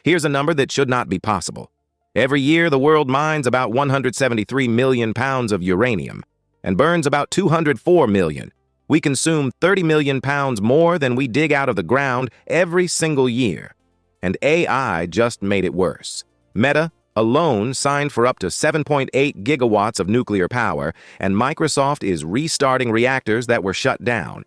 Here's a number that should not be possible. Every year, the world mines about 173 million pounds of uranium and burns about 204 million. We consume 30 million pounds more than we dig out of the ground every single year. And AI just made it worse. Meta alone signed for up to 7.8 gigawatts of nuclear power, and Microsoft is restarting reactors that were shut down.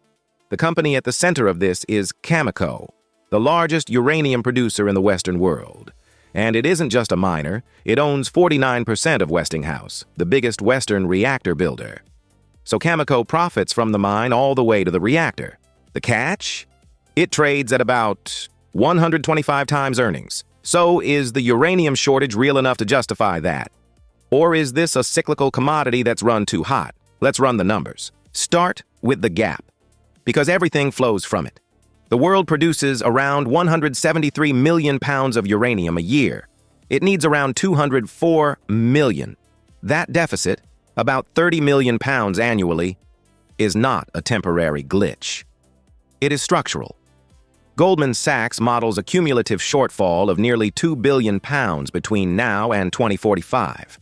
The company at the center of this is Cameco, the largest uranium producer in the Western world. And it isn't just a miner, it owns 49% of Westinghouse, the biggest Western reactor builder. So Cameco profits from the mine all the way to the reactor. The catch? It trades at about 125 times earnings. So is the uranium shortage real enough to justify that? Or is this a cyclical commodity that's run too hot? Let's run the numbers. Start with the gap, because everything flows from it. The world produces around 173 million pounds of uranium a year. It needs around 204 million. That deficit, about 30 million pounds annually, is not a temporary glitch. It is structural. Goldman Sachs models a cumulative shortfall of nearly 2 billion pounds between now and 2045.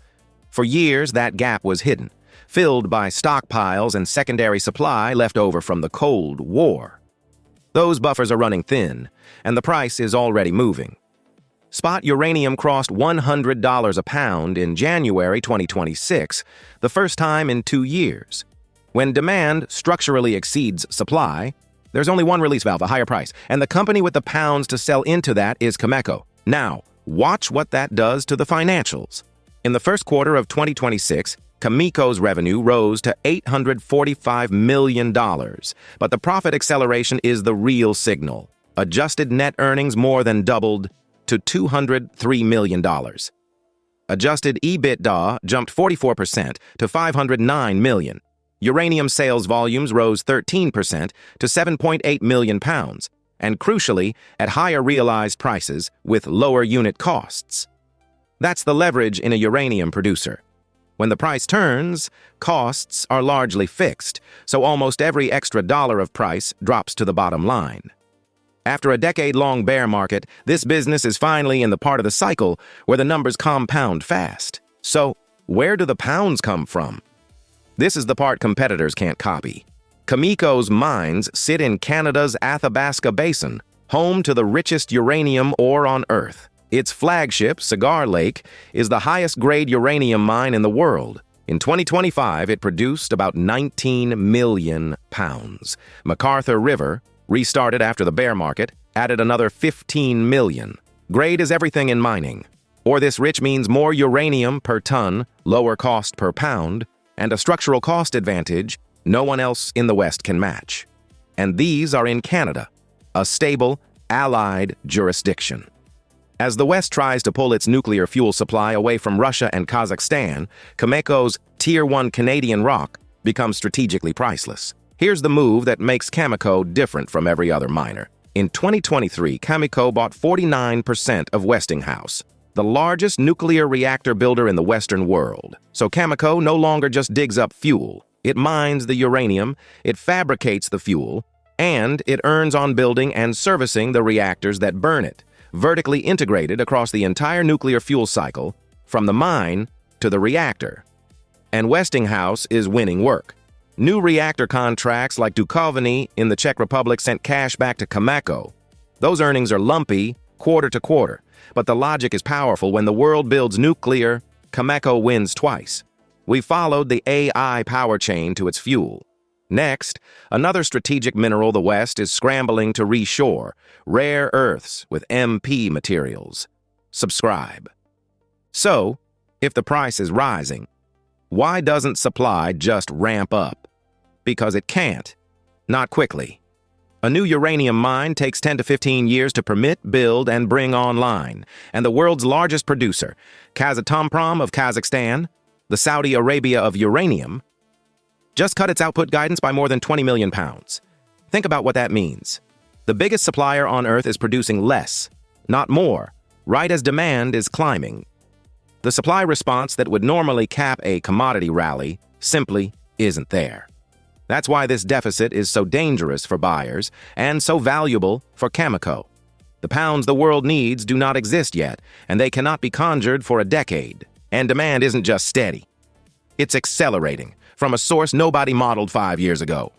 For years, that gap was hidden, filled by stockpiles and secondary supply left over from the Cold War. Those buffers are running thin, and the price is already moving. Spot uranium crossed $100 a pound in January 2026, the first time in 2 years. When demand structurally exceeds supply, there's only one release valve, a higher price, and the company with the pounds to sell into that is Cameco. Now, watch what that does to the financials. In the first quarter of 2026, Cameco's revenue rose to $845 million, but the profit acceleration is the real signal. Adjusted net earnings more than doubled to $203 million. Adjusted EBITDA jumped 44% to $509 million. Uranium sales volumes rose 13% to 7.8 million pounds, and crucially, at higher realized prices with lower unit costs. That's the leverage in a uranium producer. When the price turns, costs are largely fixed, so almost every extra dollar of price drops to the bottom line. After a decade-long bear market, this business is finally in the part of the cycle where the numbers compound fast. So, where do the pounds come from? This is the part competitors can't copy. Cameco's mines sit in Canada's Athabasca Basin, home to the richest uranium ore on Earth. Its flagship, Cigar Lake, is the highest-grade uranium mine in the world. In 2025, it produced about 19 million pounds. McArthur River, restarted after the bear market, added another 15 million. Grade is everything in mining. Or this rich means more uranium per ton, lower cost per pound, and a structural cost advantage no one else in the West can match. And these are in Canada, a stable, allied jurisdiction. As the West tries to pull its nuclear fuel supply away from Russia and Kazakhstan, Cameco's Tier 1 Canadian rock becomes strategically priceless. Here's the move that makes Cameco different from every other miner. In 2023, Cameco bought 49% of Westinghouse, the largest nuclear reactor builder in the Western world. So Cameco no longer just digs up fuel. It mines the uranium, it fabricates the fuel, and it earns on building and servicing the reactors that burn it, vertically integrated across the entire nuclear fuel cycle, from the mine to the reactor. And Westinghouse is winning work. New reactor contracts like Dukovany in the Czech Republic sent cash back to Cameco. Those earnings are lumpy, quarter to quarter, but the logic is powerful. When the world builds nuclear, Cameco wins twice. We followed the AI power chain to its fuel. Next, another strategic mineral the West is scrambling to reshore, rare earths with MP materials. Subscribe. So, if the price is rising, why doesn't supply just ramp up? Because it can't. Not quickly. A new uranium mine takes 10 to 15 years to permit, build, and bring online, and the world's largest producer, Kazatomprom of Kazakhstan, the Saudi Arabia of uranium, just cut its output guidance by more than 20 million pounds. Think about what that means. The biggest supplier on Earth is producing less, not more, right as demand is climbing. The supply response that would normally cap a commodity rally simply isn't there. That's why this deficit is so dangerous for buyers and so valuable for Cameco. The pounds the world needs do not exist yet, and they cannot be conjured for a decade. And demand isn't just steady. It's accelerating from a source nobody modeled 5 years ago.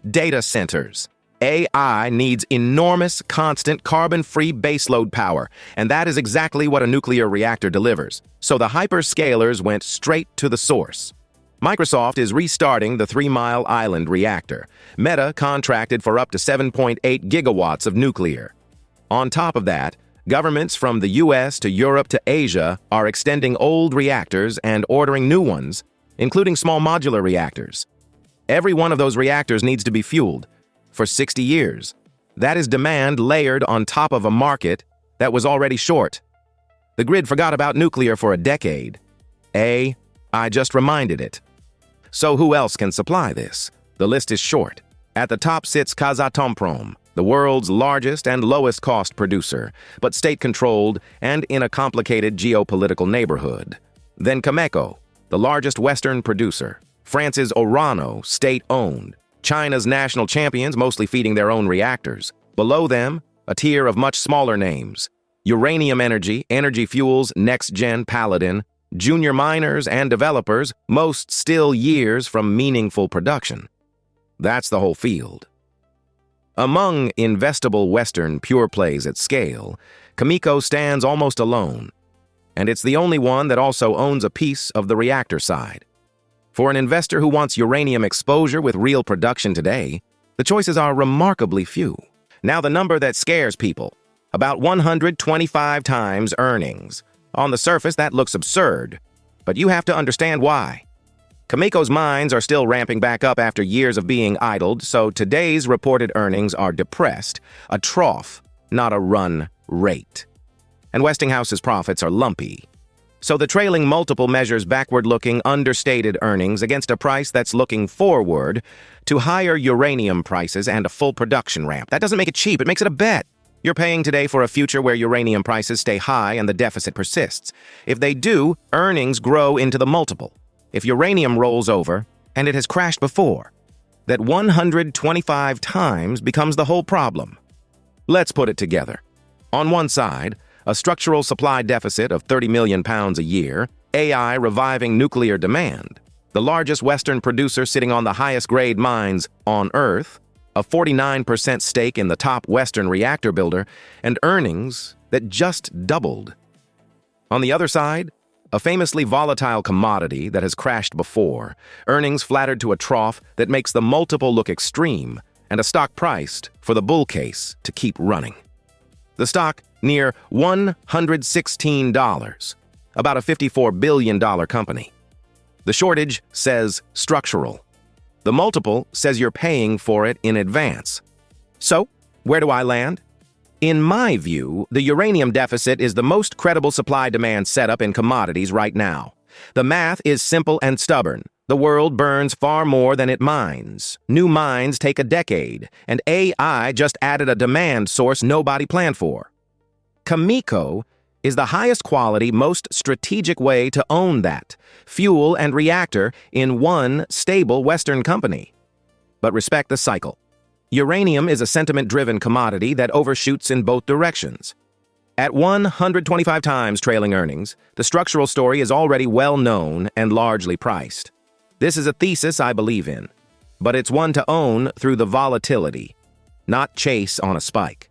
Data centers. AI needs enormous, constant, carbon-free baseload power, and that is exactly what a nuclear reactor delivers. So the hyperscalers went straight to the source. Microsoft is restarting the 3 Mile Island reactor. Meta contracted for up to 7.8 gigawatts of nuclear. On top of that, governments from the US to Europe to Asia are extending old reactors and ordering new ones, including small modular reactors. Every one of those reactors needs to be fueled for 60 years. That is demand layered on top of a market that was already short. The grid forgot about nuclear for a decade. I just reminded it. So who else can supply this? The list is short. At the top sits Kazatomprom, the world's largest and lowest cost producer, but state-controlled and in a complicated geopolitical neighborhood. Then Cameco, the largest Western producer. France's Orano, state-owned. China's national champions, mostly feeding their own reactors. Below them, a tier of much smaller names. Uranium Energy, Energy Fuels, NextGen, Paladin, junior miners and developers, most still years from meaningful production. That's the whole field. Among investable Western pure plays at scale, Cameco stands almost alone, and it's the only one that also owns a piece of the reactor side. For an investor who wants uranium exposure with real production today, the choices are remarkably few. Now the number that scares people, about 125 times earnings. On the surface, that looks absurd, but you have to understand why. Cameco's mines are still ramping back up after years of being idled, so today's reported earnings are depressed, a trough, not a run rate. And Westinghouse's profits are lumpy. So the trailing multiple measures backward-looking, understated earnings against a price that's looking forward to higher uranium prices and a full production ramp. That doesn't make it cheap, it makes it a bet. You're paying today for a future where uranium prices stay high and the deficit persists. If they do, earnings grow into the multiple. If uranium rolls over, and it has crashed before, that 125 times becomes the whole problem. Let's put it together. On one side, a structural supply deficit of 30 million pounds a year, AI reviving nuclear demand, the largest Western producer sitting on the highest grade mines on Earth, a 49% stake in the top Western reactor builder, and earnings that just doubled. On the other side, a famously volatile commodity that has crashed before, earnings flattered to a trough that makes the multiple look extreme, and a stock priced for the bull case to keep running. The stock near $116, about a $54 billion company. The shortage says structural. The multiple says you're paying for it in advance. So, where do I land? In my view, the uranium deficit is the most credible supply-demand setup in commodities right now. The math is simple and stubborn. The world burns far more than it mines. New mines take a decade, and AI just added a demand source nobody planned for. Cameco is the highest quality, most strategic way to own that fuel and reactor in one stable Western company. But respect the cycle. Uranium is a sentiment-driven commodity that overshoots in both directions. At 125 times trailing earnings, the structural story is already well known and largely priced. This is a thesis I believe in, but it's one to own through the volatility, not chase on a spike.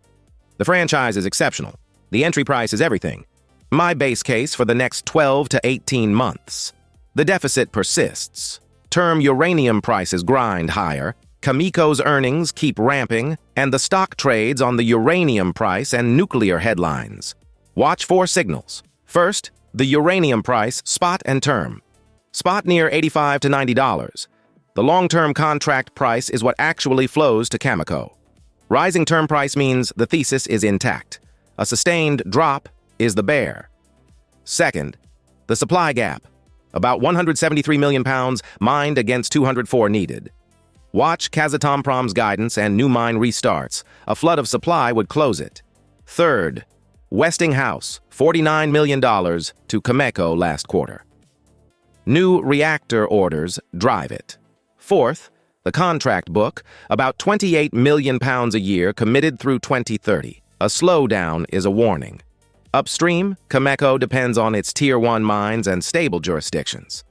The franchise is exceptional. The entry price is everything. My base case for the next 12 to 18 months. The deficit persists. Term uranium prices grind higher. Cameco's earnings keep ramping, and the stock trades on the uranium price and nuclear headlines. Watch for signals. First, the uranium price, spot and term. Spot near $85 to $90. The long-term contract price is what actually flows to Cameco. Rising term price means the thesis is intact. A sustained drop is the bear. Second, the supply gap. About 173 million pounds mined against 204 needed. Watch Kazatomprom's guidance and new mine restarts. A flood of supply would close it. Third, Westinghouse, $49 million to Cameco last quarter. New reactor orders drive it. Fourth, the contract book, about 28 million pounds a year committed through 2030. A slowdown is a warning. Upstream, Cameco depends on its Tier 1 mines and stable jurisdictions.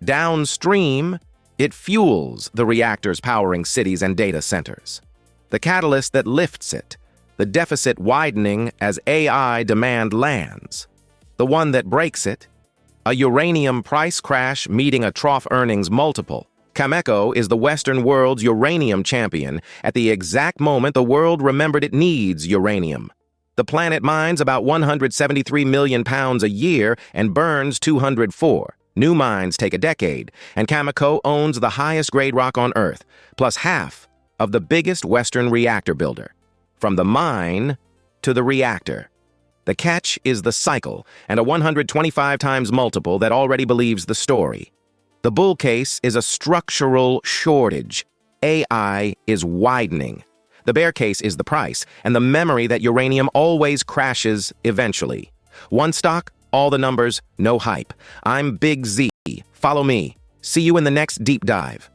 Downstream, it fuels the reactors powering cities and data centers. The catalyst that lifts it, the deficit widening as AI demand lands. The one that breaks it, a uranium price crash meeting a trough earnings multiple. Cameco is the Western world's uranium champion at the exact moment the world remembered it needs uranium. The planet mines about 173 million pounds a year and burns 204. New mines take a decade, and Cameco owns the highest grade rock on Earth, plus half of the biggest Western reactor builder. From the mine to the reactor. The catch is the cycle and a 125 times multiple that already believes the story. The bull case is a structural shortage. AI is widening. The bear case is the price and the memory that uranium always crashes eventually. One stock, all the numbers, no hype. I'm Big Z. Follow me. See you in the next deep dive.